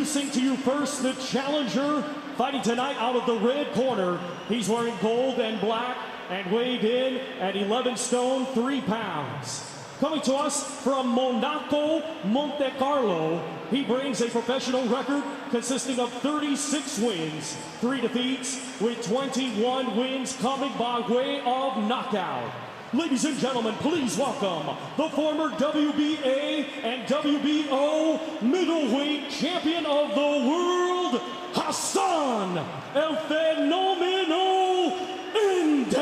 Introducing to you first the challenger, fighting tonight out of the red corner. He's wearing gold and black and weighed in at 11 stone, 3 pounds. Coming to us from Monaco, Monte Carlo, he brings a professional record consisting of 36 wins, 3 defeats, with 21 wins coming by way of knockout. Ladies and gentlemen, please welcome the former WBA and WBO middleweight champion of the world, Hassan El Fenomeno Ndam.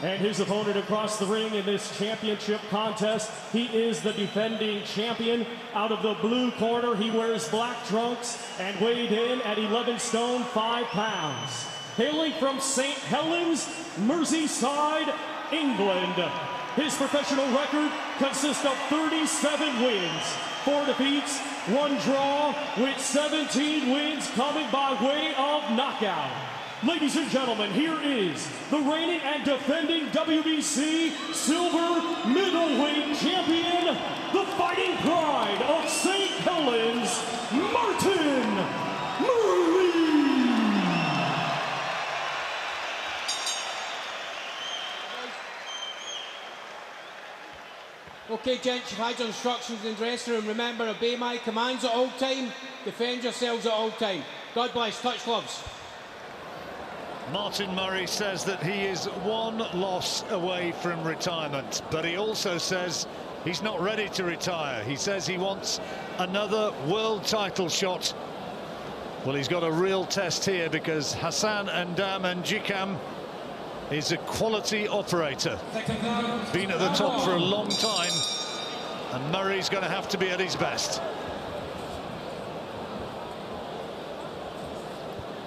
And his opponent across the ring in this championship contest, he is the defending champion. Out of the blue corner, he wears black trunks and weighed in at 11 stone, 5 pounds. Hailing from St Helens, Merseyside, England. His professional record consists of 37 wins, 4 defeats, 1 draw, with 17 wins coming by way of knockout. Ladies and gentlemen, here is the reigning and defending WBC Silver Middleweight Champion, the fighting pride of St Helens, Martin Murray. Okay, gents, you've had your instructions in the dressing room. Remember, obey my commands at all time. Defend yourselves at all time. God bless. Touch gloves. Martin Murray says that he is 1 loss away from retirement, but he also says he's not ready to retire. He says he wants another world title shot. Well, he's got a real test here because Hassan N'Dam N'Jikam is a quality operator. Been at the top for a long time, and Murray's going to have to be at his best.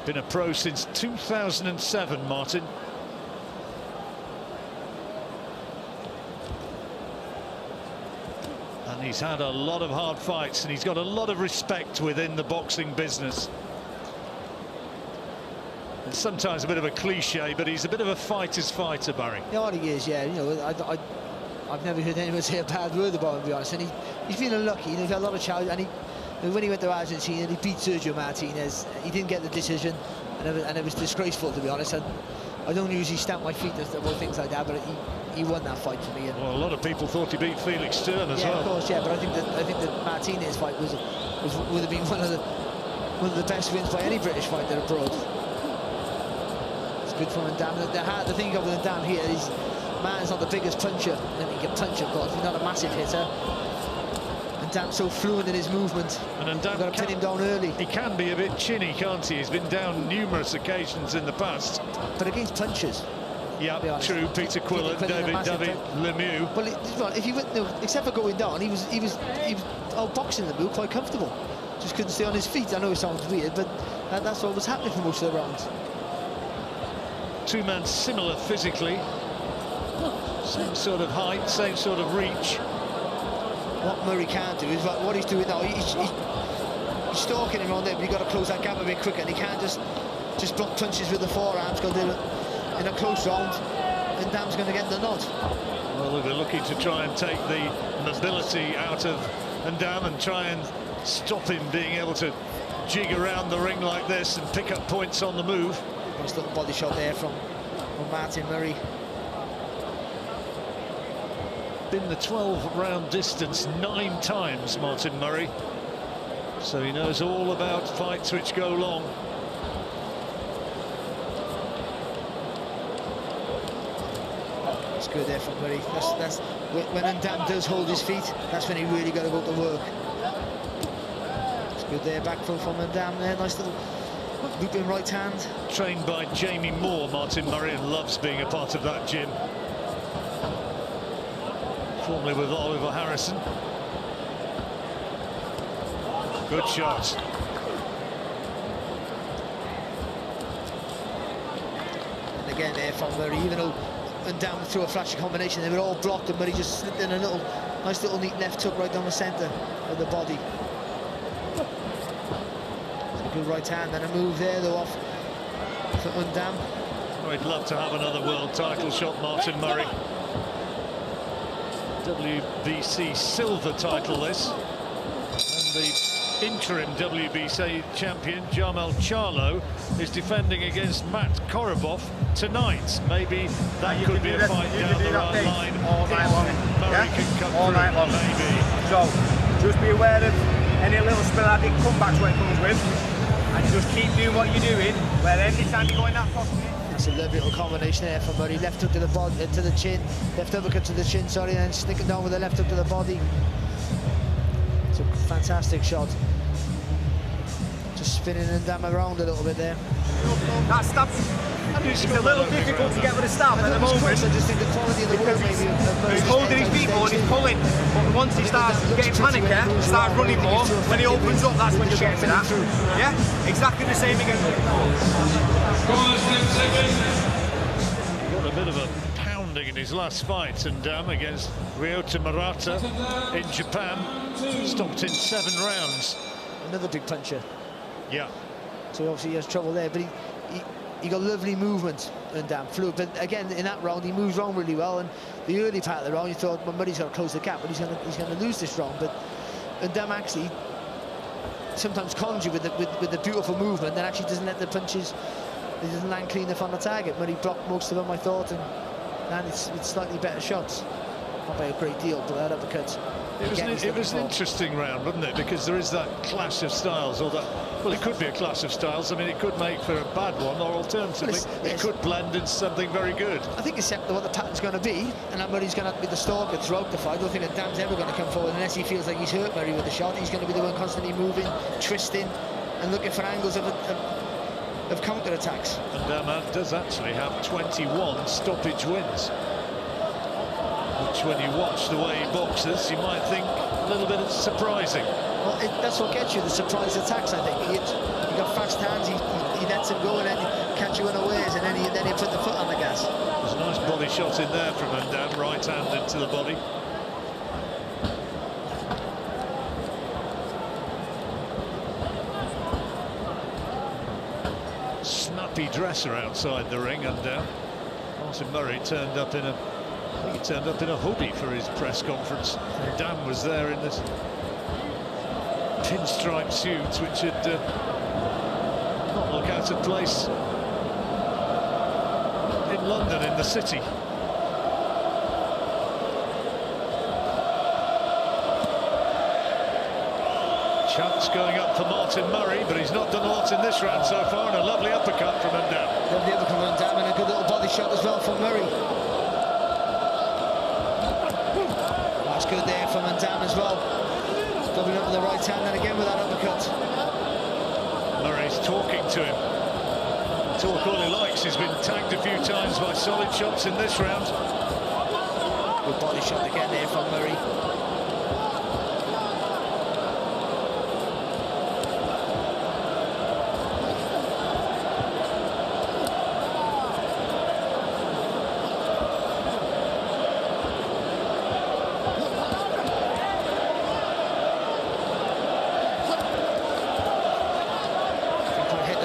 Been a pro since 2007, Martin. And he's had a lot of hard fights, and he's got a lot of respect within the boxing business. It's sometimes a bit of a cliche, but he's a bit of a fighter's fighter, Barry. Yeah, he is, yeah. You know, I've never heard anyone say a bad word about him, to be honest. And he's been unlucky. You know, he's had a lot of challenges. And when he went to Argentina, he beat Sergio Martinez. He didn't get the decision, and it was disgraceful, to be honest. And I don't usually stamp my feet about things like that, but he won that fight for me. And well, a lot of people thought he beat Felix Stern as well. Yeah, of course, yeah. But I think that Martinez fight would have been one of the best wins by any British fighter abroad. Good from Ndam. The thing with Ndam here is, man's not the biggest puncher. I mean, he can punch, of course. He's not a massive hitter. Ndam's so fluent in his movement. And Ndam, got to pin him down early. He can be a bit chinny, can't he? He's been down numerous occasions in the past. But against punchers. Yeah, true. Peter Quillen, David Lemieux. Well, if he went, except for going down, he was outboxing the move quite comfortable. Just couldn't stay on his feet. I know it sounds weird, but that's what was happening for most of the rounds. 2 men similar physically, same sort of height, same sort of reach. What Murray can't do is what he's doing now. He's stalking him around there, but you've got to close that gap a bit quicker, and he can't just block punches with the forearms. Got to do it in a close round, and Ndam's going to get the nod. Well, they're looking to try and take the mobility out of Ndam and try and stop him being able to jig around the ring like this and pick up points on the move. Nice little body shot there from Martin Murray. Been the 12-round distance 9 times, Martin Murray. So he knows all about fights which go long. That's good there from Murray. That's when Ndam does hold his feet, that's when he really got to go to work. It's good there, back foot from Ndam there. Nice little looping right hand. Trained by Jamie Moore, Martin Murray, and loves being a part of that gym. Formerly with Oliver Harrison. Good shot. And again there from Murray, even though Ndam threw a flashy combination, they were all blocked, and Murray just slipped in a nice little neat left hook right down the centre of the body. Good right hand and a move there though off for Ndam. Oh, he'd love to have another world title shot, Martin Murray. WBC Silver title, this. And the interim WBC champion, Jamel Charlo, is defending against Matt Korobov tonight. Maybe that could be a fight down the right line. All night long. Murray can come all through, night long. maybe. So, just be aware of any little sporadic comebacks what it comes with, and just keep doing what you're doing, where every time you go in that pocket. It's a lovely little combination there from Murray. Left hook to the body, to the chin, left uppercut to the chin, sorry, and then sticking down with the left hook to the body. It's a fantastic shot. Just spinning Ndam around a little bit there. That stab, it's a little difficult to get with a stab at the moment. I just think the quality of the work maybe He's holding his feet more and he's pulling. But once he starts getting panic, starts running more, when he opens up, that's when you get to that. Yeah? Exactly the same again. Got a bit of a pounding in his last fight, Ndam against Ryota Murata in Japan. Stopped in 7 rounds. Another big puncher. Yeah. So obviously he has trouble there, but he got lovely movement, Ndam flew. But again, in that round, he moves wrong really well. And the early part of the round, you thought, well, Murray's got to close the gap, but he's going to lose this round. But Ndam actually sometimes cons you with the beautiful movement, and actually doesn't let the punches. He doesn't land clean enough on the target. Murray blocked most of them, I thought, and landed with slightly better shots. Not by a great deal, but that uppercut. It was an interesting round, wasn't it? Because there is that clash of styles, or that, well, it could be a clash of styles. I mean, it could make for a bad one, or alternatively, it could blend into something very good. I think except what the pattern's going to be, and that Murray's going to be the stalker throughout the fight. I don't think that Ndam's ever going to come forward unless he feels like he's hurt Murray with the shot. He's going to be the one constantly moving, twisting, and looking for angles of counter-attacks. And Ndam does actually have 21 stoppage wins, which, when you watch the way he boxes, you might think a little bit surprising. Well, that's what gets you, the surprise attacks, I think. He got fast hands, he lets him go, and then he catch you unawares, and then he put the foot on the gas. There's a nice body shot in there from Ndam, right hand into the body. Snappy dresser outside the ring, and Martin Murray turned up in a hoodie for his press conference. Ndam was there in this pinstripe suit, which had not look out of place in London, in the city. Chance going up for Martin Murray, but he's not done a lot in this round so far, and a lovely uppercut from Ndam. Lovely uppercut from Ndam, and a good little body shot as well from Murray. That's good there from Ndam as well. Doubling up with the right hand, and again with that uppercut. Murray's talking to him. Talk all he likes. He's been tagged a few times by solid shots in this round. Good body shot again there from Murray.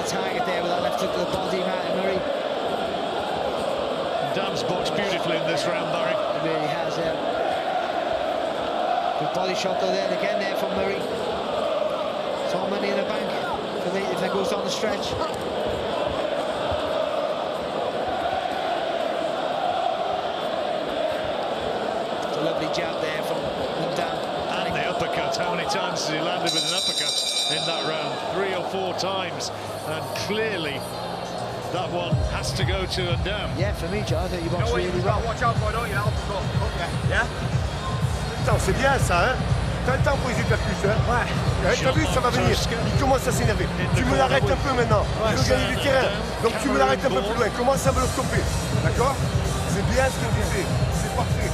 Target there with that left hook to the body, Martin Murray. Ndam's boxed beautifully in this round, Murray. He really has, yeah. Good body shot though there, again there from Murray. It's all money in the bank if that goes down the stretch. It's a lovely jab there from Ndam. And the uppercut. How many times has he landed with an uppercut in that round? 3 or 4 times. And clearly, that one has to go to Ndam. Yeah, for me, Joe, I think you boxed really well. Watch out for, don't you? Yeah? Putain, c'est bien ça, hein? T'as le temps pour les uppercuts, hein? Ouais. T'as vu, ça va venir. Il commence à s'énerver. Tu me l'arrêtes un peu maintenant. Il veut gagner du terrain. Donc tu me l'arrêtes un peu plus loin. Commence à me le stopper. D'accord? C'est bien ce que tu fais. C'est parfait.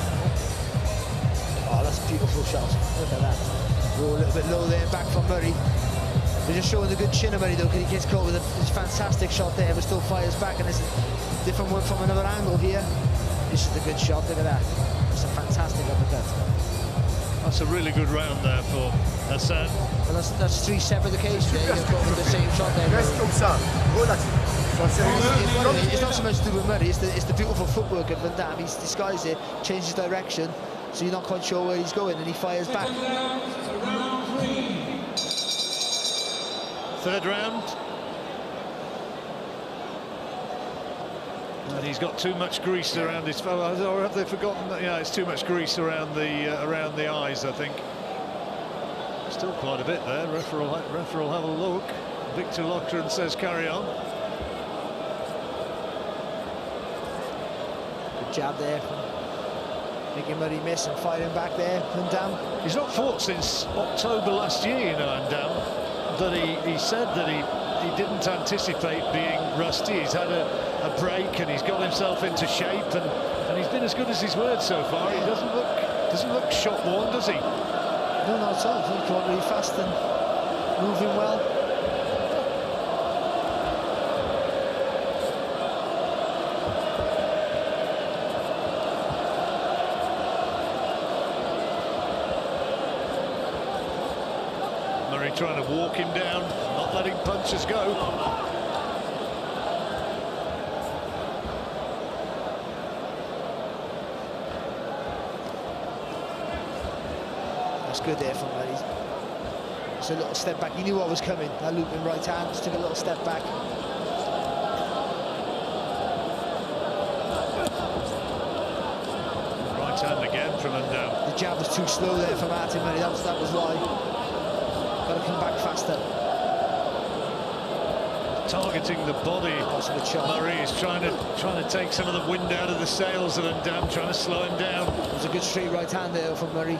Oh, that's a beautiful shot. Look at that. Oh, a little bit low there, back from Murray. They're just showing the good chin of Murray though, because he gets caught with a fantastic shot there, but still fires back, and this is a different one from another angle here. This is the good shot, look at that. It's a fantastic uppercut. That's a really good round there for Hassan. Well, that's 3 separate occasions there, you've got with the same shot there. Reste comme ça. It's not so much to do with Murray, it's the beautiful footwork of Ndam. He's disguised it, changed his direction, so you're not quite sure where he's going, and he fires back. Third round. And he's got too much grease around his face. Or have they forgotten that? Yeah, it's too much grease around the eyes, I think. Still quite a bit there. Referee will have a look. Victor Loughran says carry on. Good jab there from making Murray miss and firing back there. Ndam. He's not fought since October last year, you know, Ndam. But he said that he didn't anticipate being rusty. He's had a break and he's got himself into shape, and he's been as good as his word so far. He doesn't look shot worn, does he? No, not at all. He's going really fast and moving well. Murray trying to walk him down, not letting punches go. Good there from Murray. Just a little step back. He knew what was coming. That looping right hand, just took a little step back. Right hand again from Ndam. The jab was too slow there for Martin Murray. That was why. Got to come back faster. Targeting the body. Murray is trying to take some of the wind out of the sails of Ndam, trying to slow him down. It was a good straight right hand there from Murray.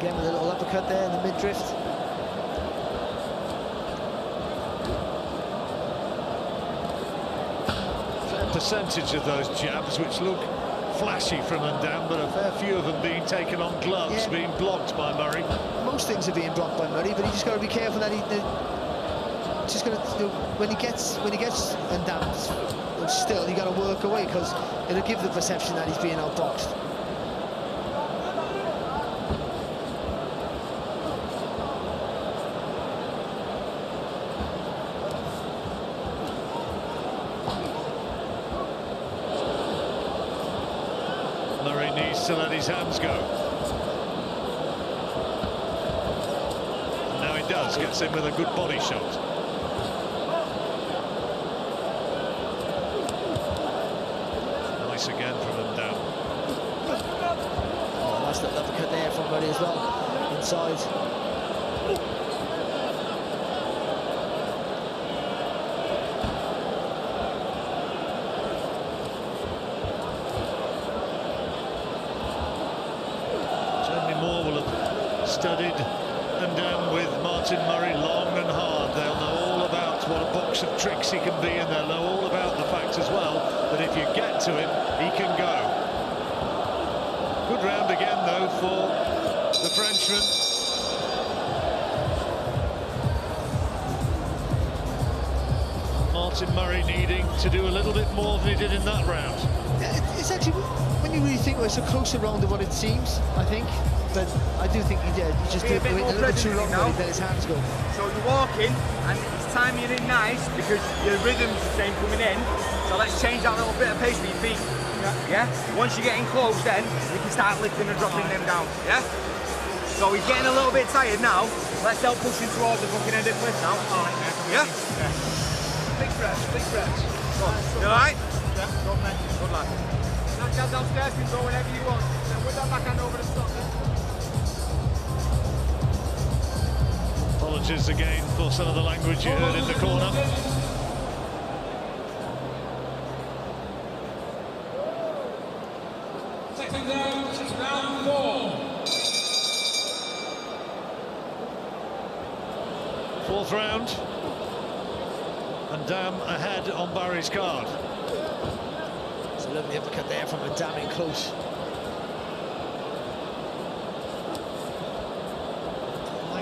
Again with a little uppercut there in the mid-drift. Fair percentage of those jabs which look flashy from Ndam, but a fair few of them being taken on gloves, being blocked by Murray. Most things are being blocked by Murray, but he just got to be careful that just got to, when he gets Ndam still, he got to work away, because it'll give the perception that he's being outboxed. To let his hands go. And now he does, gets in with a good body shot. Nice again from Ndam. Oh, nice little uppercut there from Murray as well, inside. Studied Ndam with Martin Murray long and hard. They'll know all about what a box of tricks he can be, and they'll know all about the fact as well that if you get to him, he can go. Good round again, though, for the Frenchman. Martin Murray needing to do a little bit more than he did in that round. It's actually, when you really think, it's a closer round than what it seems, I think. But I do think he did. He just did a little bit too long when he let his hands go. So you're walking, and it's time you're in nice, because your rhythm's the same coming in. So let's change that little bit of pace with your feet. Yeah? Once you're getting close, then we can start lifting and dropping them down. Yeah? So he's getting a little bit tired now. Let's help push him towards the fucking end of the cliff now. Yeah? Big breaths, big breaths. You alright? Yeah, good lad. That guy downstairs can go whenever you want. Then with that backhand over the stop then. Apologies again for some of the language you heard in the corner. Second round, round 4. Fourth round. Ndam ahead on Barry's card. It's a lovely uppercut there from Ndam in close.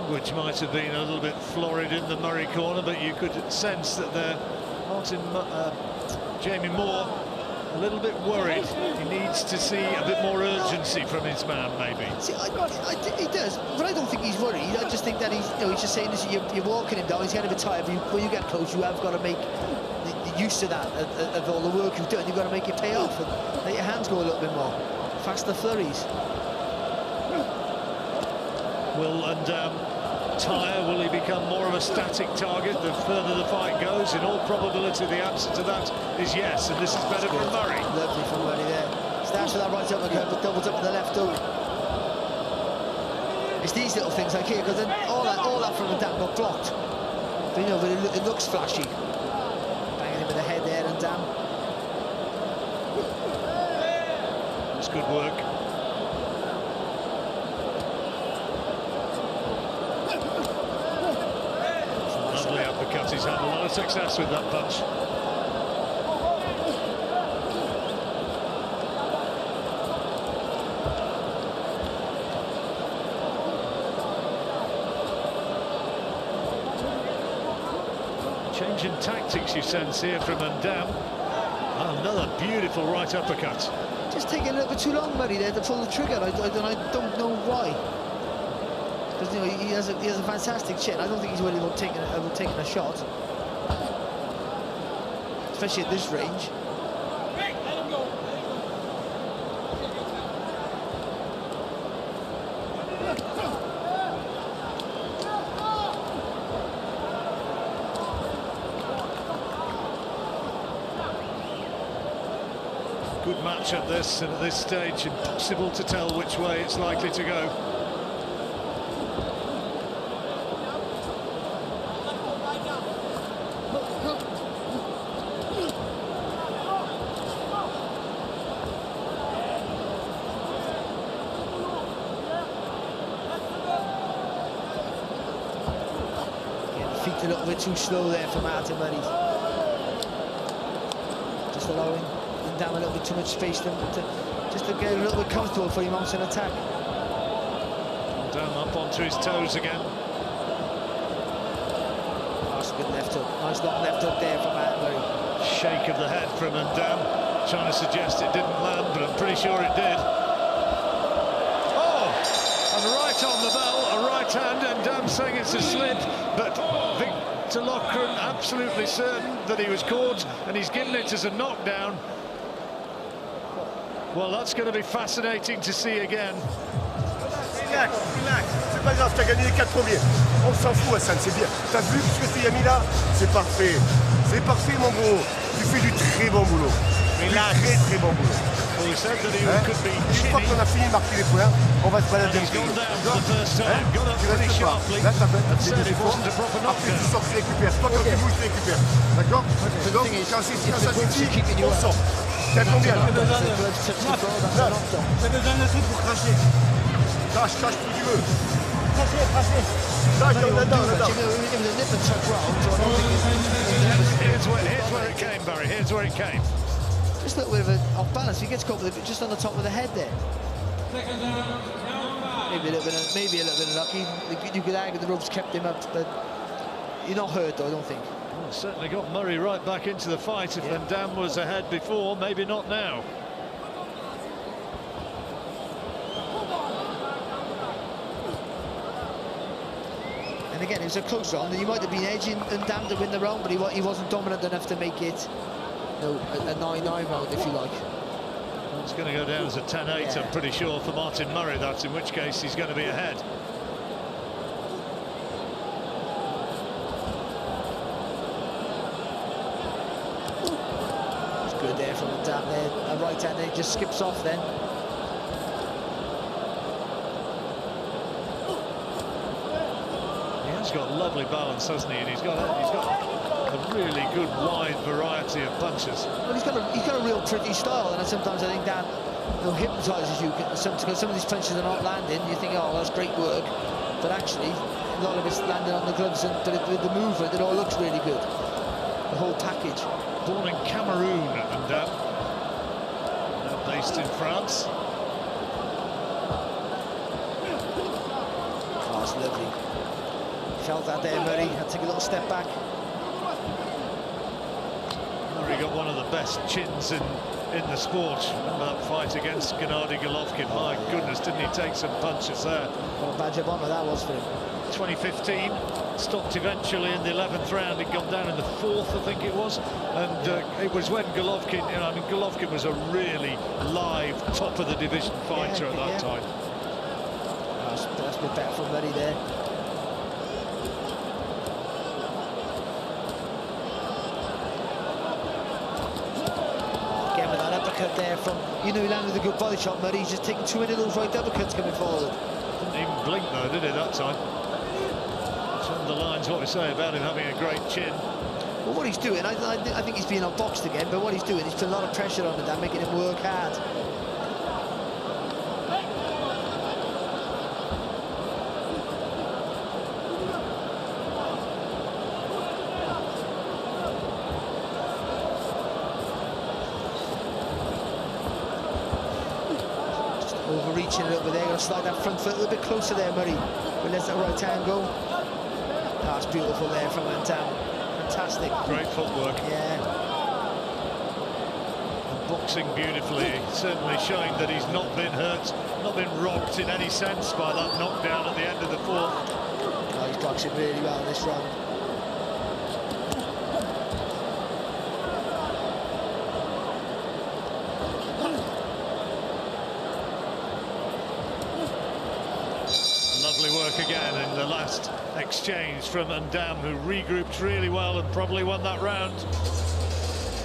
Which might have been a little bit florid in the Murray corner, but you could sense that Jamie Moore a little bit worried. He needs to see a bit more urgency from his man, maybe. See, he does, but I don't think he's worried. I just think that he's just saying this. You're walking him down. He's getting a bit tired. But when you get close, you have got to make. used to that, of all the work you've done. You've got to make it pay off and let your hands go a little bit more. Faster flurries. Will Ndam tire? Will he become more of a static target the further the fight goes? In all probability, the answer to that is yes, and this is better from Murray. Lovely from Murray there. Starts with that right uppercut, but doubles up with the left hook. It's these little things like here, because then all that from Ndam got blocked. But, you know, but it looks flashy. Banging him with the head there, Ndam. That's good work. Lovely uppercut. He's had a lot of success with that punch. Change in tactics you sense here from Ndam. Another beautiful right uppercut. Just taking a little bit too long, Murray, there to pull the trigger. I don't know why. Because, you know, he has a fantastic chin. I don't think he's worried about taking a shot, especially at this range. Good match at this, and at this stage, impossible to tell which way it's likely to go. Feet a little bit too slow there for Martin Murray. Just allowing Ndam a little bit too much space just to get a little bit comfortable before he mounts an attack. Ndam up onto his toes again. Nice good left hook. Nice long left hook there from Martin Murray. Shake of the head from Ndam, trying to suggest it didn't land, but I'm pretty sure it did. Oh! And right on the bell, a right hand, and Ndam saying it's a slip, but Victor Loughran absolutely certain that he was caught, and he's given it as a knockdown. Well, that's going to be fascinating to see again. Relax, relax. C'est pas grave, t'as gagné les 4 premiers. On s'en fout, Hassan, c'est bien. T'as vu ce que tu as mis là? C'est parfait. C'est parfait, mon gros. Tu fais du très bon boulot. Relax. Très, très bon boulot. Well, he said that he could be Une fois qu'on a fini de marquer les points, on va se balader he's avec gone lui. down for the first time, got up Tu pretty restes pas. sharply. Là, t'as fait Said des it wasn't a proper Après, tu knockdown. sors, tu récupères. Toi, quand tu bouges, tu récupères. D'accord? Donc, quand ça suffit, on sort. T'as combien là? J'ai besoin d'un truc pour cracher. Crache, crache tout tu veux. Cracher, cracher. Crache, Murray won't do là-dedans, that. là-dedans. It was a nip and tuck round, so I don't think Here's where it came, Barry. Here's where it came. just a little bit of an off balance. He gets caught with it just on the top of the head there. Maybe a little bit unlucky. You could argue the ropes kept him up, but you're not hurt though, I don't think. Well, certainly got Murray right back into the fight. If Ndam was ahead before, maybe not now. And again, it was a close round. He might have been edging Ndam to win the round, but he wasn't dominant enough to make it, you know, a 9-9 round, if you like. Well, it's going to go down as a 10-8, I'm pretty sure, for Martin Murray. That's in which case he's going to be ahead. It's good there from Ndam there. A right hand there, just skips off then. He's got lovely balance, hasn't he? And he's got a really good wide variety of punches. Well, he's got a real pretty style, and sometimes I think that, you know, hypnotises you. Because some of these punches are not landing. You think, oh, that's great work, but actually, a lot of it's landing on the gloves, and with the movement, it all looks really good. The whole package. Born in Cameroon, Ndam, now based in France. Oh, that's lovely. Felt that there, Murray. Had to take a little step back. Murray got one of the best chins in the sport. Remember that fight against Gennady Golovkin? My goodness, didn't he take some punches there? What a badge of honour that was for him. 2015. Stopped eventually in the 11th round. He'd gone down in the 4th, I think it was. And it was when Golovkin, I mean, Golovkin was a really live, top of the division fighter at that time. That's a bit better from Murray there. Again with that uppercut there from, he landed a good body shot, Murray. He's just taking too many of those right uppercuts coming forward. Didn't even blink though, did he, that time? Which underlines what we say about him having a great chin. Well, what he's doing, I think he's being outboxed again, but what he's doing is putting a lot of pressure on Ndam, making him work hard. Overreaching a little bit there, going to slide that front foot a little bit closer there, Murray. But lets that right hand go. That's beautiful there from Ndam. Fantastic. Great footwork. Yeah. And boxing beautifully, certainly showing that he's not been hurt, not been rocked in any sense by that knockdown at the end of the 4th. Oh, he's boxing really well in this round. Again in the last exchange from Ndam, who regrouped really well and probably won that round.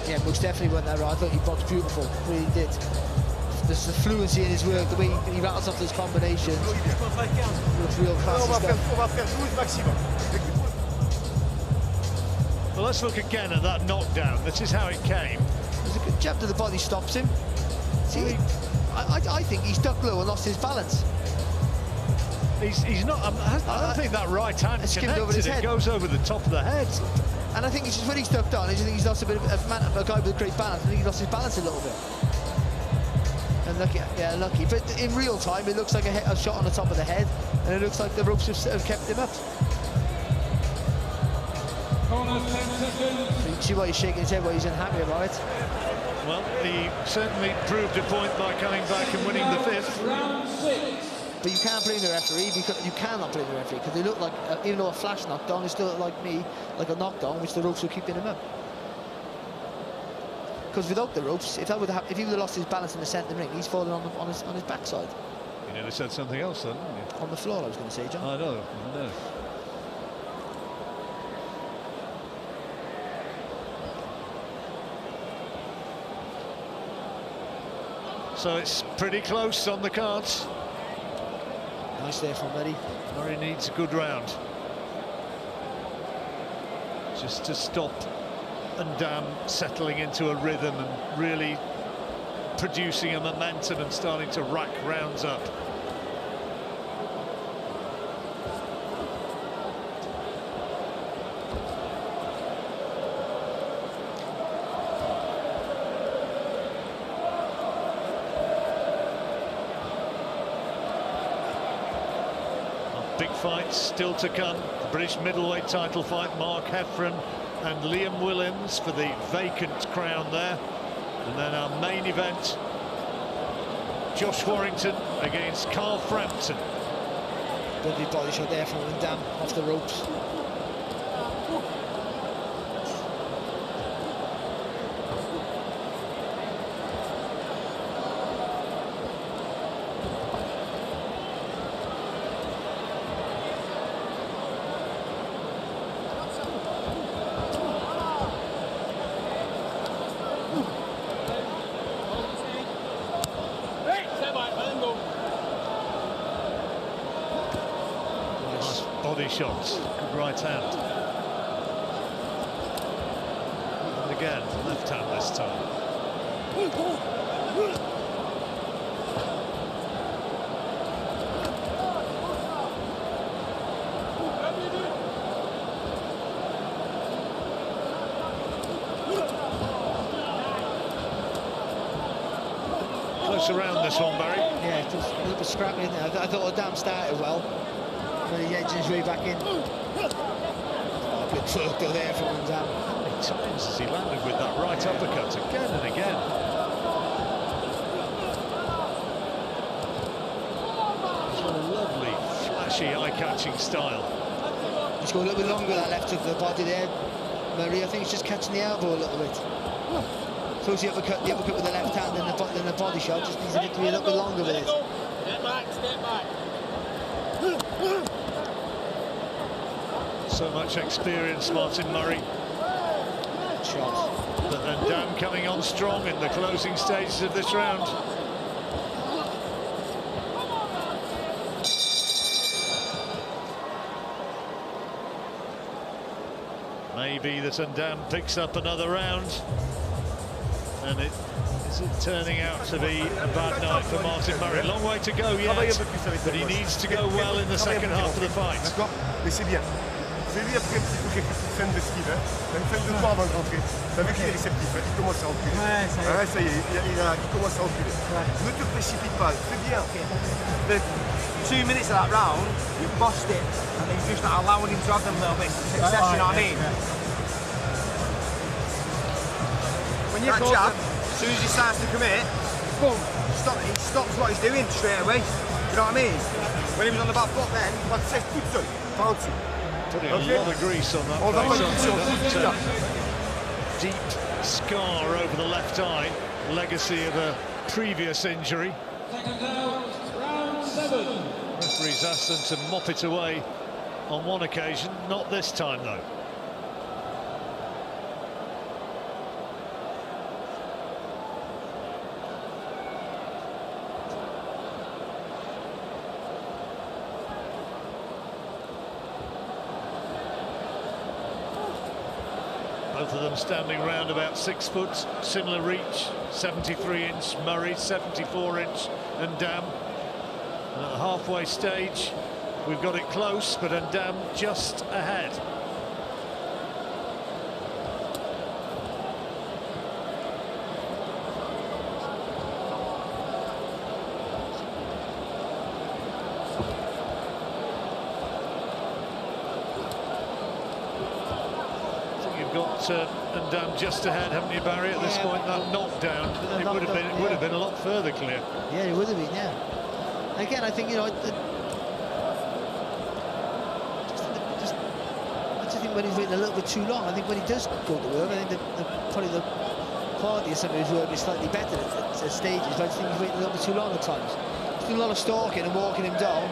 Yeah, most definitely won that round. I thought he boxed beautiful, really did. There's the fluency in his work, the way he rattles off those combinations. Looks real classy stuff. Well, let's look again at that knockdown. This is how it came. There's a good jab to the body, stops him. See, I think he's ducked low and lost his balance. He's not. I don't think that right hand connected. Over his head. It goes over the top of the head. And I think it's just when he's ducked on, I think he's lost a bit of a guy with great balance. I think he lost his balance a little bit. And lucky, yeah, lucky. But in real time, it looks like a shot on the top of the head, and it looks like the ropes have kept him up. So you can see why he's shaking his head, why he's unhappy about it. Well, he certainly proved a point by coming back and winning the 5th. Round 6. But you can't blame the referee, because you cannot blame the referee, because they look like, even though a flash knockdown, it still looked like like a knockdown, which the ropes were keeping him up. Because without the ropes, if he would have lost his balance in the centre ring, he's fallen on his backside. You nearly said something else then, didn't you? On the floor, I was going to say, John. I know. So it's pretty close on the cards. Nice there from Murray. Murray needs a good round. Just to stop Ndam settling into a rhythm and really producing a momentum and starting to rack rounds up. Big fights still to come. The British middleweight title fight, Mark Heffron and Liam Williams for the vacant crown there. And then our main event, Josh Warrington against Carl Frampton. Lovely body shot there from Ndam off the ropes. Body shots, good right hand. And again, left hand this time. Close around this one, Barry. Yeah, just a little bit scrappy in there. I thought Ndam started well. But he edged his way back in. Oh, good circle there from Ndam. How many times has he landed with that right uppercut again and again? What a lovely flash flashy, eye-catching style. Just go a little bit longer that left hook to the body there. Murray, I think he's just catching the elbow a little bit. Throws the uppercut with the left hand and the body shot. Just needs it to be a little bit longer with it. Step back, step back. So much experience, Martin Murray. Shot. But Ndam coming on strong in the closing stages of this round. Maybe that Ndam picks up another round. And is it turning out to be a bad night for Martin Murray? Long way to go yet, but he needs to go well in the second half of the fight. D'accord, mais c'est bien. C'est lui après qu'il faut quelques petites scènes de skill. Il fait deux fois avant de rentrer. T'as vu qu'il est réceptif, il commence à reculer. Ouais, ça y est, il commence à reculer. Ne te précipite pas, c'est bien. The 2 minutes of that round, you bossed it, and he's just not allowing him to have them little bits of success, you know what I mean? When you jab, as soon as he starts to commit, boom, he stops what he's doing straight away. You know what I mean? When he was on the back foot then, Pas de sèche toute seule, pas en dessous. Putting a lot of grease on that face. Deep scar over the left eye, legacy of a previous injury. Second down, round 7. Referee's asked them to mop it away on one occasion, not this time though. Both of them standing round about 6 foot, similar reach, 73-inch Murray, 74-inch Ndam. And at the halfway stage, we've got it close, but Ndam just ahead. Got Ndam just ahead, haven't you, Barry? At this point, that knockdown, it would have been a lot further clear. Yeah, it would have been. Yeah. Again, I think I just think when he's waiting a little bit too long, I think when he does go to work, I think probably the quality of some of his work is slightly better at stages. But I just think he's waiting a little bit too long at times. He's doing a lot of stalking and walking him down.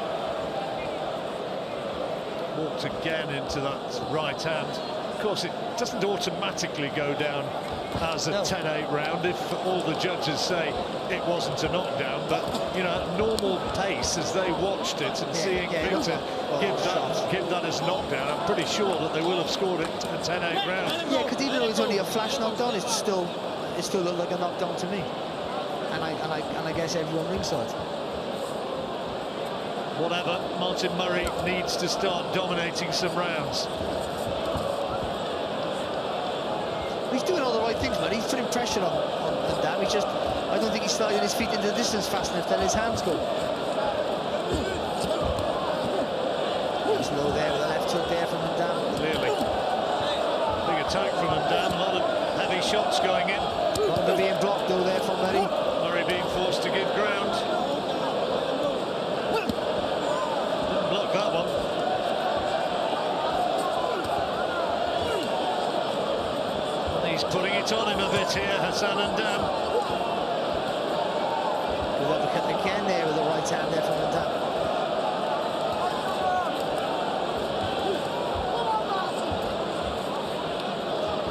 Walked again into that right hand. Of course, it doesn't automatically go down as a 10-8 round if all the judges say it wasn't a knockdown, but you know, normal pace as they watched it and seeing Victor give that as knockdown, I'm pretty sure that they will have scored it a 10-8 round. Yeah, because even though it's only a flash knockdown, it still looked like a knockdown to me, and I guess everyone ringside. Whatever, Martin Murray needs to start dominating some rounds. He's doing all the right things, man. He's putting pressure on Ndam. He's just, I don't think he's sliding his feet into the distance fast enough to let his hands go. He's low there with the left hook there from Ndam. Clearly. Big attack from Ndam, a lot of heavy shots going in. They're being blocked though there from Murray. Murray being forced to give ground. Didn't block that one. He's putting it on him a bit here, Hassan N'Dam. Good uppercut again there with the right hand there from Ndam.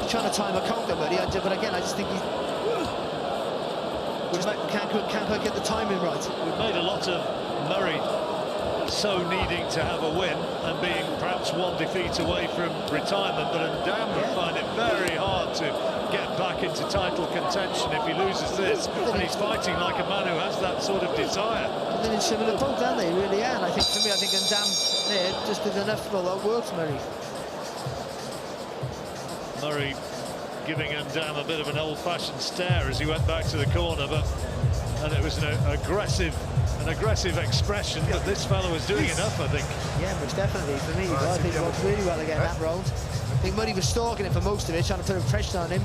He's trying to time a counter, but again, I just think he can't quite get the timing right. We've made a lot of Murray so needing to have a win and being perhaps one defeat away from retirement, but Ndam would find it very hard to get back into title contention if he loses this, and he's fighting like a man who has that sort of desire. But then in similar boat, aren't they? Really, yeah. And I think for me, I think Ndam there just did enough for that works, Murray. Murray giving Ndam a bit of an old-fashioned stare as he went back to the corner, and it was an aggressive expression, but this fellow was doing enough, I think. Yeah, most definitely for me. I think he worked really well again that round. think Murray was stalking him for most of it, trying to put a pressure on him.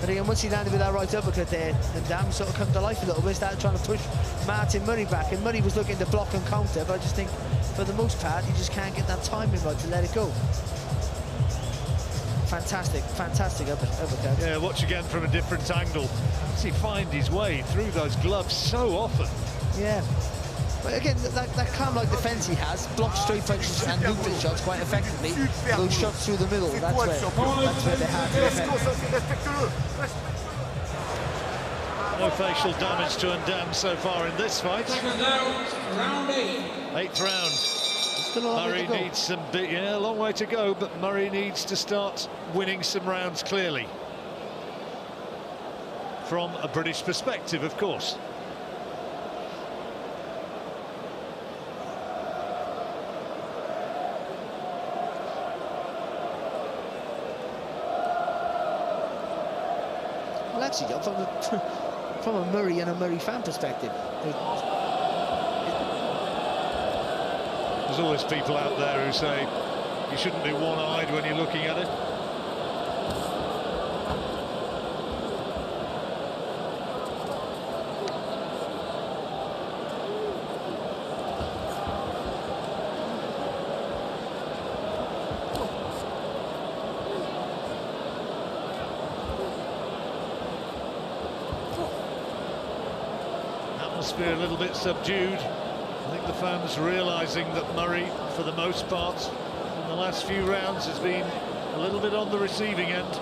But again, once he landed with that right uppercut there, Ndam sort of come to life a little bit, started trying to push Martin Murray back, and Murray was looking to block and counter, but I just think, for the most part, you just can't get that timing right to let it go. Fantastic uppercut. Yeah, watch again from a different angle. Does he find his way through those gloves so often? Yeah. But again, that calm-like defence he has, blocks straight punches and looping shots quite effectively. Those shots through the middle, that's where they're hard to defend. No facial damage to Ndam so far in this fight. Second down, round 8. 8th round. Still a long way Murray to go. needs some big, yeah, a long way to go, but Murray needs to start winning some rounds clearly. From a British perspective, of course. Well, actually, from a Murray and a Murray fan perspective, there's always people out there who say you shouldn't be one-eyed when you're looking at it. Atmosphere a little bit subdued. I think the fans realising that Murray, for the most part, in the last few rounds, has been a little bit on the receiving end.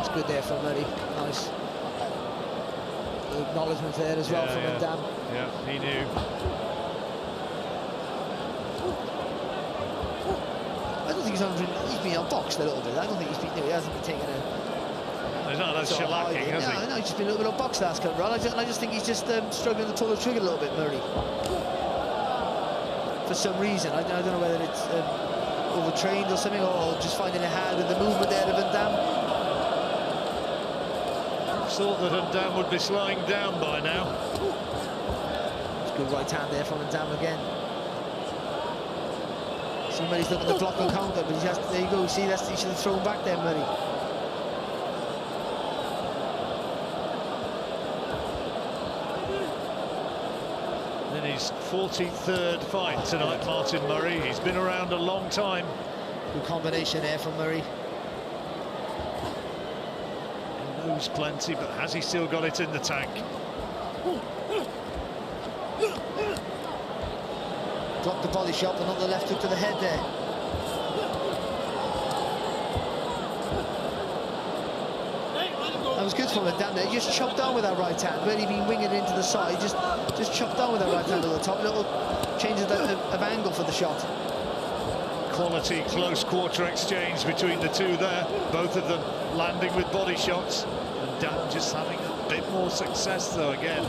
it's good there from Murray. Nice. The acknowledgement there as well from Ndam. Yeah, he knew. I don't think he's been unboxed a little bit. I don't think he hasn't been taking a... He's not that shellacking, has he? No, he's just been a little bit unboxed last couple of rounds. I just think he's just struggling to pull the trigger a little bit, Murray. For some reason. I don't know whether it's overtrained or something, or just finding it hard with the movement there of Ndam. Thought that Ndam would be slowing down by now. It's good right hand there from Ndam again. Somebody's looking to block and counter, but he has to, there you go. See, he should have thrown back there, Murray. In his 43rd fight tonight, Martin Murray. He's been around a long time. Good combination there from Murray. He knows plenty, but has he still got it in the tank? Dropped the body shot, but not the left hook to the head there. That was good from Ndam there. He just chopped down with that right hand. Really been winging it into the side. Just chopped down with that right hand at the top. Little changes of angle for the shot. Quality close quarter exchange between the two there. Both of them landing with body shots. And Ndam just having a bit more success though again.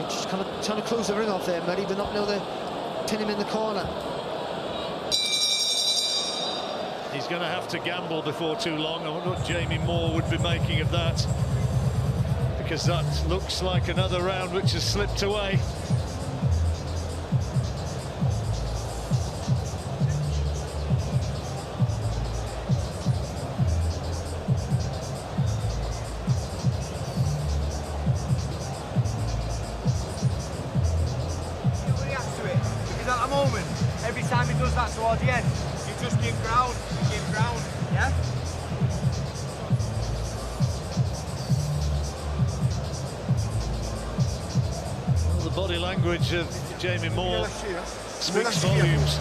Just kind of trying to close the ring off there, Murray, but not be able to pin him in the corner. He's going to have to gamble before too long. I wonder what Jamie Moore would be making of that, because that looks like another round which has slipped away. Every time he does that towards the end, you just give ground, yeah? Well, the body language of Jamie Moore speaks volumes.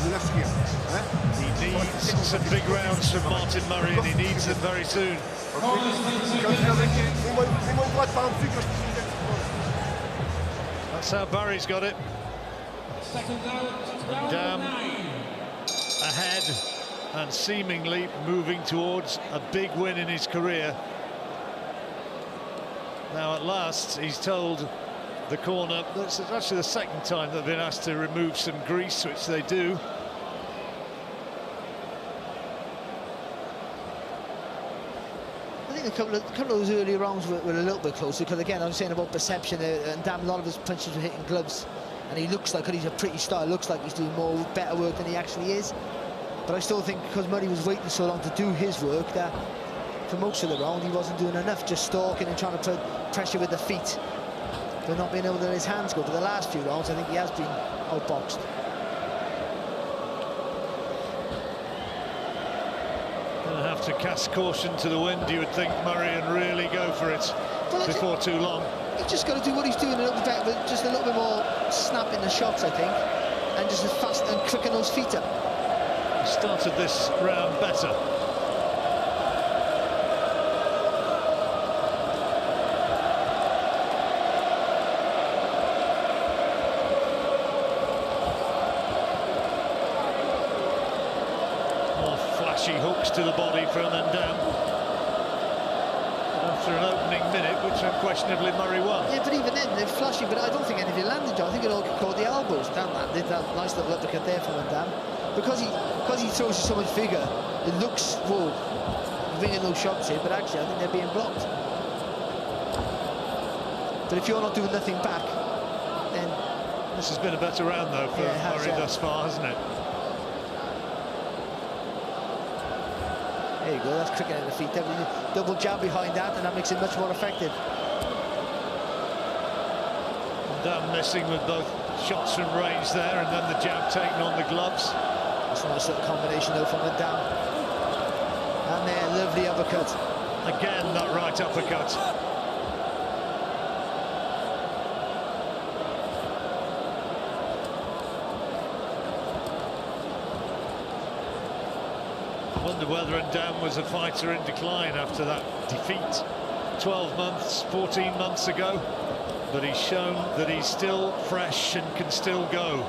He needs some big rounds from Martin Murray, and he needs them very soon. That's how Barry's got it. Ndam ahead and seemingly moving towards a big win in his career. Now at last he's told the corner, that's actually the second time they've been asked to remove some grease, which they do. think a couple of those early rounds were a little bit closer, because again, I was saying about perception, and Ndam, a lot of his punches were hitting gloves, and he looks like, he's a pretty star, looks like he's doing better work than he actually is. But I still think because Murray was waiting so long to do his work, that for most of the round he wasn't doing enough, just stalking and trying to put pressure with the feet, but not being able to let his hands go. But the last few rounds, I think he has been outboxed. Gonna have to cast caution to the wind, you would think, Murray, and really go for it before too long. He's just got to do what he's doing a little bit better, with just a little bit more snap in the shots, I think, and just as fast and quick on those feet up. He started this round better. More flashy hooks to the body from Ndam. After an opening minute, which unquestionably Murray won. Yeah, but even then, they're flashy, but I don't think any of it landed, John. I think it all caught the elbows. That landed, that nice little uppercut there from Ndam. Because he throws so much vigor, it looks, whoa, bringing those shots in, but actually I think they're being blocked. But if you're not doing nothing back, then... This has been a better round, though, for Murray thus far, hasn't it? There you go, that's cricket in the feet. Double jab behind that, and that makes it much more effective. Ndam missing with both shots from range there, and then the jab taken on the gloves. That's a nice little combination though from Ndam. And there, lovely uppercut. Again, that right uppercut. I wonder whether Ndam was a fighter in decline after that defeat 12 months, 14 months ago. But he's shown that he's still fresh and can still go.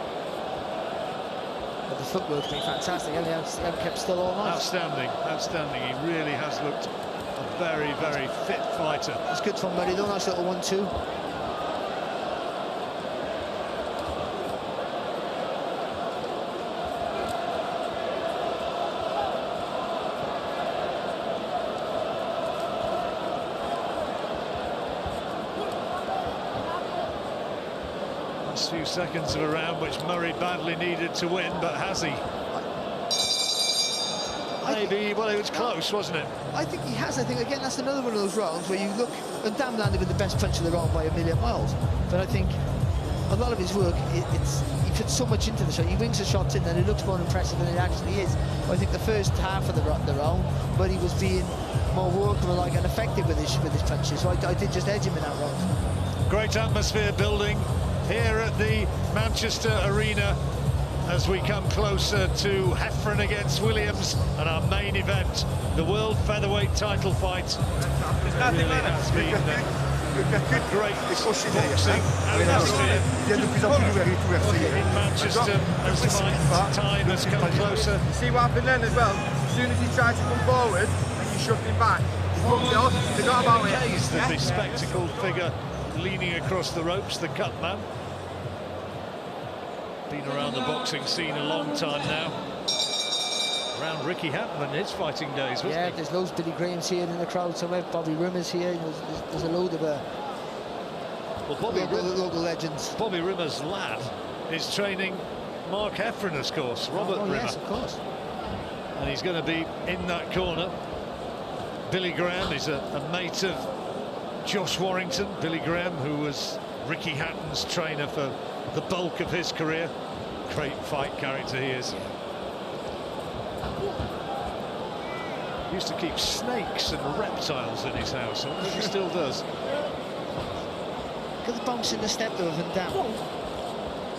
But the footwork's been fantastic. He hasn't kept still all night. Outstanding, outstanding. He really has looked a very, very fit fighter. It's good for Murray though, nice little 1-2. Last few seconds of a round which Murray badly needed to win, but has he? Maybe, well, it was close, wasn't it? I think he has. I think, again, that's another one of those rounds where you look, and Ndam landed with the best punch of the round by a million miles. But I think a lot of his work, he puts so much into the shot. He brings the shots in and it looks more impressive than it actually is. I think the first half of the round, but he was being more workmanlike and effective with his punches. So I did just edge him in that round. Great atmosphere building here at the Manchester Arena as we come closer to Heffron against Williams and our main event, the World Featherweight title fight. It really has been a great boxing atmosphere in Manchester as fight time has come closer. See what happened then as well? As soon as he tried to come forward, he shoved him back. He fucked it off, forgot about it. The bespectacled figure leaning across the ropes, the cut man. Been around the boxing scene a long time now. Around Ricky Hatton in his fighting days, wasn't he? There's loads of Billy Graham's here in the crowd somewhere. Bobby Rimmer's here. There's a load of local legends. Bobby Rimmer's lad is training Mark Heffron, of course, Robert Rimmer. Yes, of course. And he's going to be in that corner. Billy Graham is a mate of Josh Warrington. Billy Graham, who was Ricky Hatton's trainer for the bulk of his career. Great fight character he is. He used to keep snakes and reptiles in his house. I wonder if he still does. Look at the bounce in the step though of Ndam.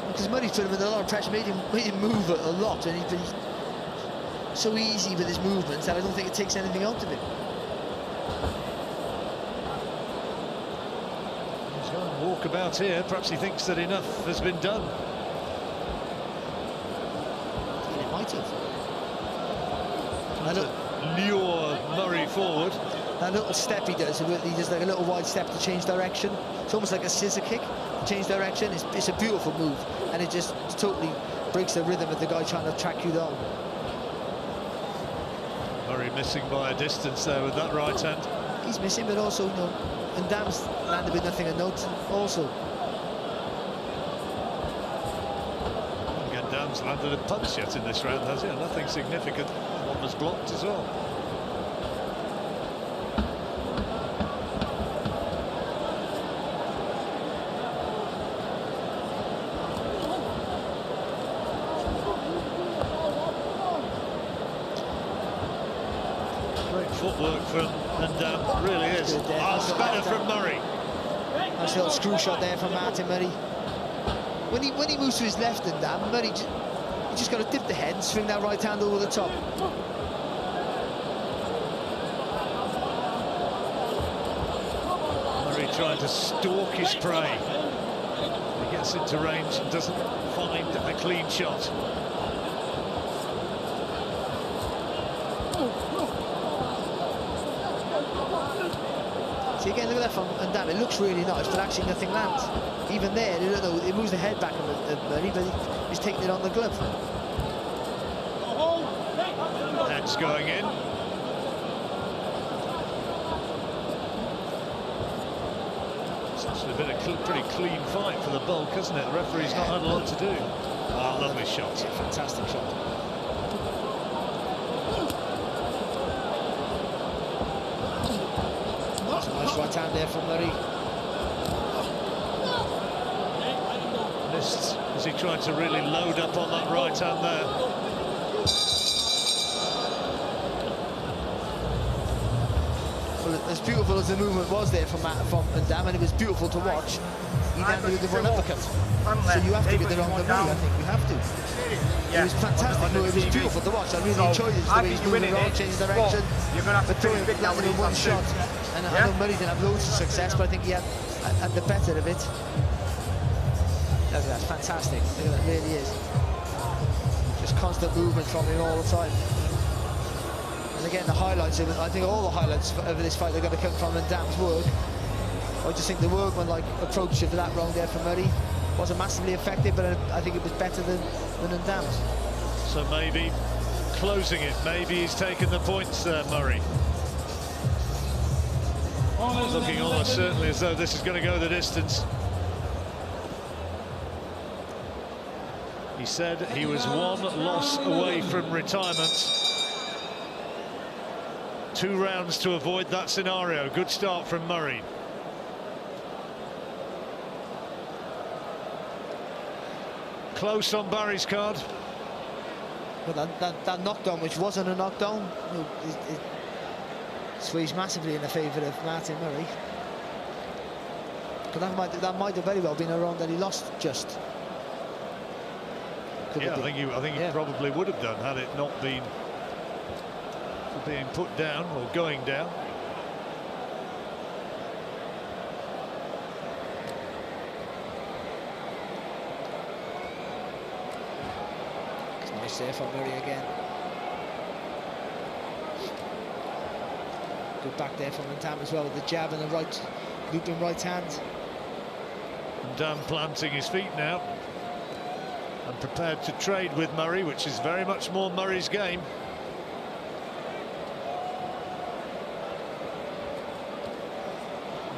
Because Murray put him with a lot of pressure, made him move a lot, and he's been so easy with his movements that I don't think it takes anything out of him. He's going to walk about here. Perhaps he thinks that enough has been done. He might have. Lure Murray forward. That little step he does like a little wide step to change direction. It's almost like a scissor kick to change direction. It's a beautiful move, and it just totally breaks the rhythm of the guy trying to track you down. Murray missing by a distance there with that right hand. he's missing, but also, you know, Ndam's landed with nothing of note also. Again, Ndam's landed a punch yet in this round, has he? Nothing significant. One was blocked as well. Footwork from Ndam, really is. Oh, better from Murray. Nice little screw shot there from Martin Murray. When he moves to his left, Ndam, Murray he just got to dip the head and swing that right hand over the top. Murray trying to stalk his prey. He gets into range and doesn't find a clean shot. See again, look at that from Ndam. It looks really nice, but actually nothing lands. Even there, you don't know, it moves the head back of Murray, but he's taking it on the glove. Head's going in. It's actually been a pretty clean fight for the bulk, hasn't it? The referee's not had a lot to do. Ah, lovely shot. Yeah, fantastic shot. Nice right hand there from Murray. Missed as he tried to really load up on that right hand there. Well, as beautiful as the movement was there from Ndam, and it was beautiful to watch, he landed with the one uppercut. So you have to get it on the Murray, I think. You have to. Yeah. It was fantastic. No, it was beautiful to watch. I really enjoyed it. The way he's moving around, changing direction. You're going to have to throwing big landing in one shot. And I know Murray didn't have loads of success, but I think he had the better of it. Look at that, fantastic. Look at that, really is. Just constant movement from him all the time. And again, the highlights of it, I think all the highlights of this fight are going to come from Ndam's work. I just think the workman-like approach of that round there for Murray wasn't massively effective, but I think it was better than Ndam's. So maybe closing it, maybe he's taken the points there, Murray. Looking almost certainly as though this is going to go the distance. He said he was one loss away from retirement. 2 rounds to avoid that scenario. Good start from Murray. Close on Barry's card. But that knockdown, which wasn't a knockdown, it sways massively in the favour of Martin Murray. But that might have very well been a round that he lost just. Yeah, I think he probably would have done had it not been for being put down or going down. It's nice there from Murray again. Good back there from Ndam as well with the jab and the right looping right hand. Ndam planting his feet now and prepared to trade with Murray, which is very much more Murray's game.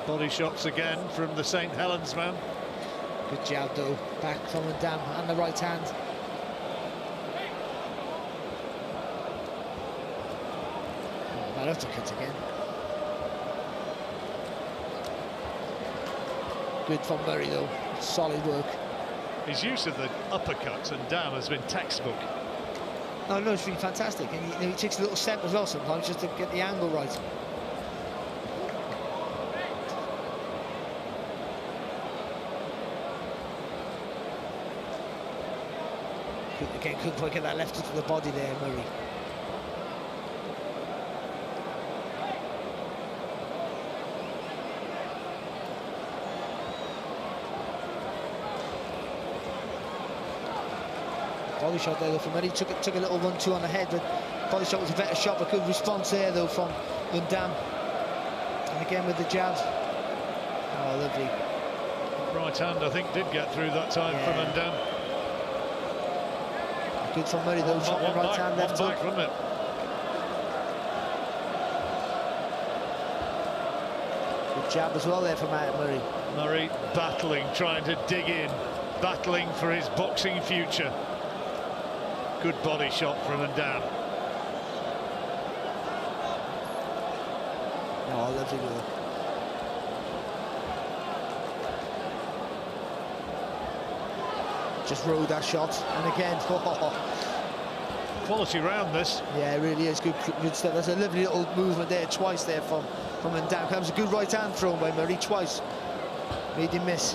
Body shots again from the St Helens man. Good jab though, back from Ndam and the right hand. Oh, that uppercut again. Good from Murray though, solid work. His use of the uppercut and Ndam has been textbook. No, it's been fantastic, and he takes a little step as well sometimes just to get the angle right. Again, couldn't quite get that left into the body there, Murray. Body shot there though from Murray. Took a little 1-2 on the head, but body shot was a better shot, but good response there though from Ndam. And again with the jab. Oh, lovely. Right hand, I think, did get through that time from Ndam. Good from Murray though, shot the right hand, left hook. From it. jab as well there from Murray. Murray battling, trying to dig in, battling for his boxing future. Good body shot from Ndam. Oh, lovely goal. Just rode that shot, and again, Quality round this. Yeah, it really is good stuff. There's a lovely little movement there, twice there from Ndam. That was a good right hand thrown by Murray, twice. Made him miss.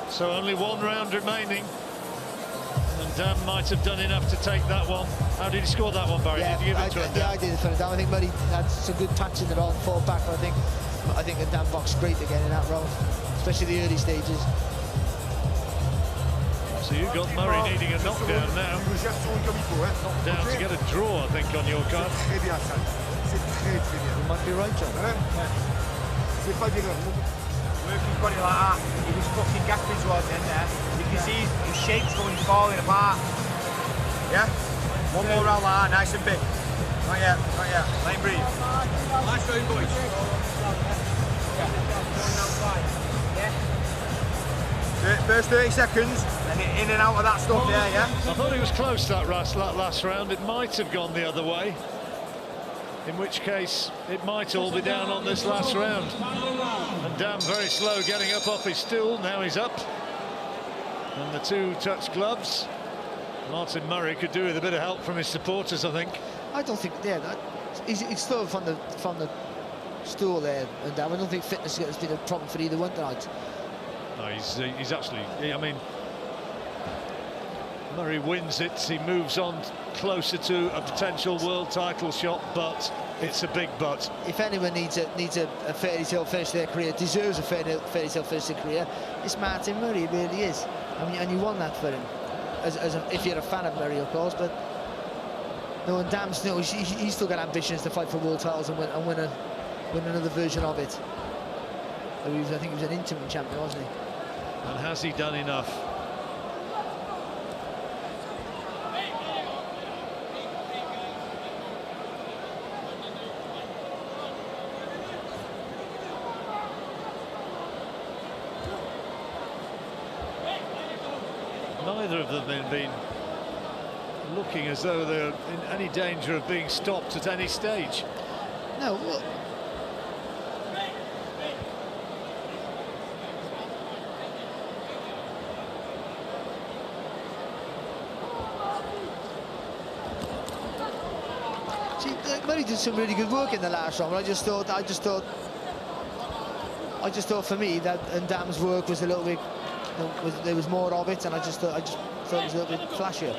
So only one round remaining. And Ndam might have done enough to take that one. How did he score that one, Barry? Yeah, did you give it to Ndam? Yeah, I did it for Ndam. I think Murray had some good punches in the round, fought back, but I think Ndam boxed great again in that round, especially the early stages. So you've got Murray needing a knockdown now. Knockdown to get a draw, I think, on your card. You might be right, John. Working body like that, he was fucking gasping towards the end there. You can see his shape's going falling apart. Yeah? One more round like that, nice and big. Not yet, not yet. Let him breathe. Nice going, boys. First 30 seconds, and in and out of that stuff there, yeah? I thought he was close that last round. It might have gone the other way. In which case, it might all be down on this last round. And Ndam very slow getting up off his stool. Now he's up. And the two touch gloves. Martin Murray could do with a bit of help from his supporters, I think. I don't think, yeah, he's still from the stool there, Ndam. I don't think fitness has been a problem for either one tonight. No, he's actually, I mean, Murray wins it, he moves on closer to a potential world title shot, but it's a big but. If anyone needs a fairy tale finish to their career, deserves a fairy tale finish to their career, it's Martin Murray, it really is. I mean, and you want that for him, if you're a fan of Murray, of course, but no, and Ndam's still, he's still got ambitions to fight for world titles and win another version of it. I think he was an interim champion, wasn't he? And has he done enough? Neither of them have been looking as though they're in any danger of being stopped at any stage. No, well, Murray did some really good work in the last round. I just thought for me that Ndam's work was a little bit, there was more of it, and I just thought it was a little bit flashier.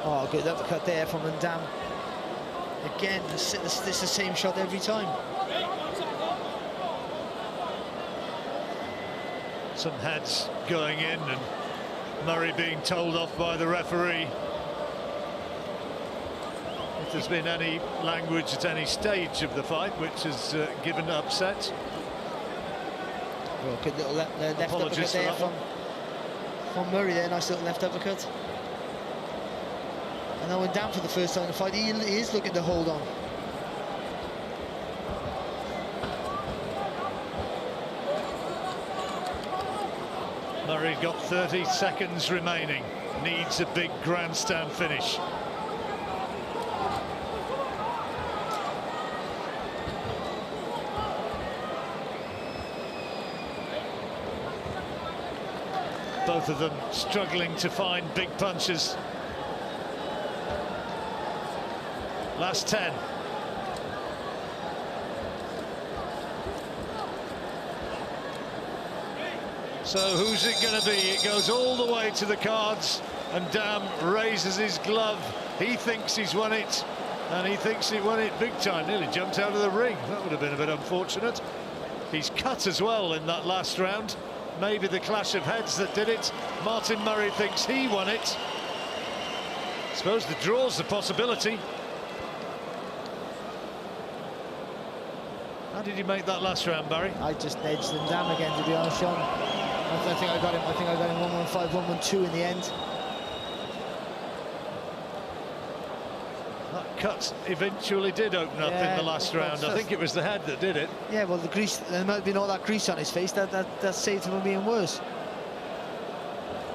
Oh, good uppercut there from Ndam. Again, this is the same shot every time. Some heads going in, and Murray being told off by the referee. If there's been any language at any stage of the fight which has given upset. Well, good little left uppercut there from Murray there, nice little left uppercut. And now Ndam for the first time in the fight, he is looking to hold on. Murray's got 30 seconds remaining. Needs a big grandstand finish. Both of them struggling to find big punches. Last 10. So who's it going to be? It goes all the way to the cards, and Ndam raises his glove. He thinks he's won it, and he thinks he won it big time. Nearly jumped out of the ring. That would have been a bit unfortunate. He's cut as well in that last round. Maybe the clash of heads that did it. Martin Murray thinks he won it. I suppose the draw's the possibility. How did you make that last round, Barry? I just edged Ndam again, to be honest, Sean. I think I got him. I think I got him 1-1-5, 1-1-2 in the end. That cut eventually did open up in the last round. I think it was the head that did it. Yeah, well, the grease, there might have been all that grease on his face that saved him from being worse.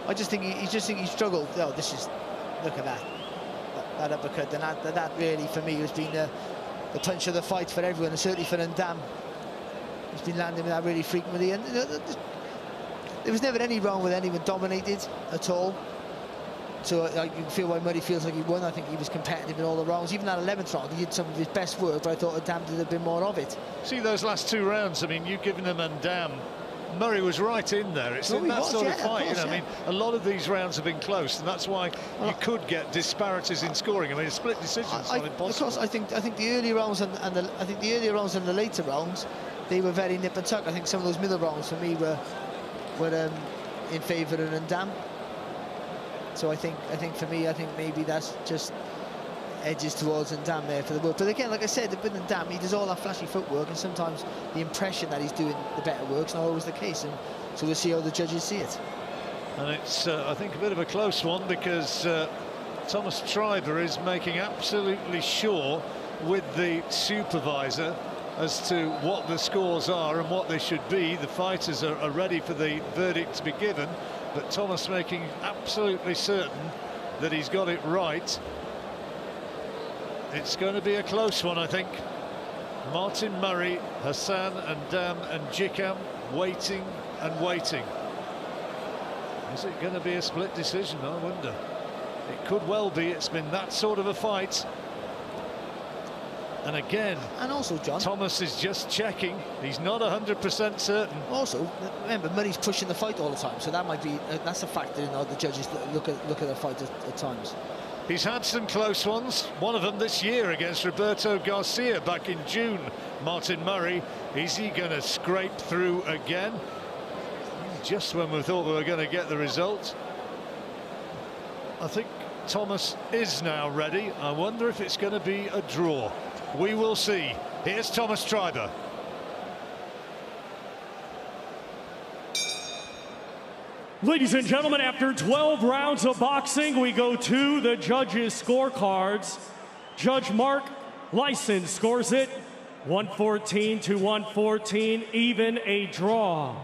I just think he struggled. Oh, this is, look at that uppercut. And that really, for me, has been the punch of the fight for everyone, and certainly for Ndam. He's been landing with that really frequently, and there was never any wrong with anyone dominated at all. So you can feel why Murray feels like he won. I think he was competitive in all the rounds. Even that 11th round, he did some of his best work, but I thought Ndam did a bit more of it. See those last two rounds, I mean, you've given them Ndam. Murray was right in there. It's in that sort of fight, you know. I mean, a lot of these rounds have been close, and that's why you could get disparities in scoring. I mean, a split decision is not impossible. Of course, I think the early rounds and the earlier rounds and the later rounds, they were very nip and tuck. I think some of those middle rounds for me were in favour of Ndam. So I think for me, I think maybe that's just edges towards Ndam there for the work. But again, like I said, with Ndam, he does all that flashy footwork, and sometimes the impression that he's doing the better work's not always the case, and so we'll see how the judges see it. And it's, I think, a bit of a close one, because Thomas Treiber is making absolutely sure with the supervisor as to what the scores are and what they should be. The fighters are ready for the verdict to be given, but Thomas making absolutely certain that he's got it right. It's going to be a close one, I think. Martin Murray, Hassan N'Dam N'Jikam, waiting and waiting. Is it going to be a split decision? I wonder. It could well be. It's been that sort of a fight. And again, and also, John, Thomas is just checking. He's not 100% certain. Also, remember, Murray's pushing the fight all the time, so that might be that's a factor in how the judges look at the fight at times. He's had some close ones, one of them this year against Roberto Garcia back in June. Martin Murray, is he going to scrape through again? Just when we thought we were going to get the result. I think Thomas is now ready. I wonder if it's going to be a draw. We will see. Here's Thomas Treiber. Ladies and gentlemen, after 12 rounds of boxing, we go to the judges' scorecards. Judge Mark Lyson scores it 114 to 114, even a draw.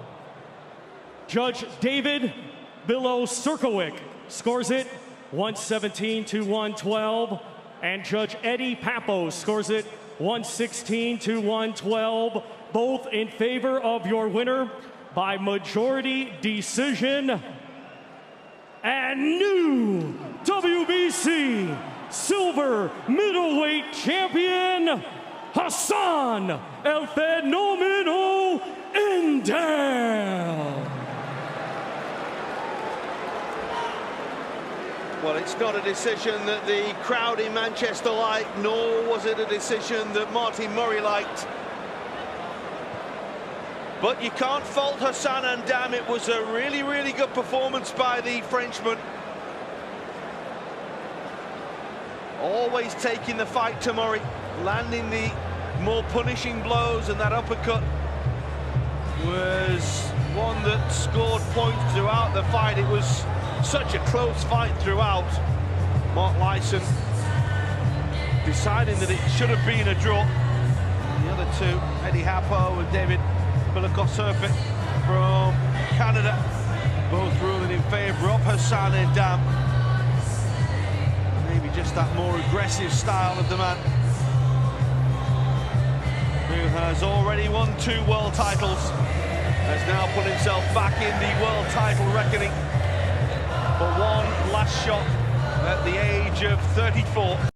Judge David Bilo-Sirkowic scores it 117 to 112, and Judge Eddie Papos scores it 116 to 112, both in favor of your winner by majority decision, and new WBC Silver Middleweight Champion, Hassan El Fenomeno N'Dam. Well, it's not a decision that the crowd in Manchester liked, nor was it a decision that Martin Murray liked. But you can't fault Hassan N'Dam. It was a really, really good performance by the Frenchman. Always taking the fight to Murray, landing the more punishing blows, and that uppercut was one that scored points throughout the fight. It was such a close fight throughout. Mark Lyson deciding that it should have been a draw. The other two, Eddie Hapo and David Bilo-Sirkowic from Canada, both ruling in favour of Hassan N'Dam. Maybe just that more aggressive style of the man, who has already won 2 world titles, has now put himself back in the world title reckoning for one last shot at the age of 34.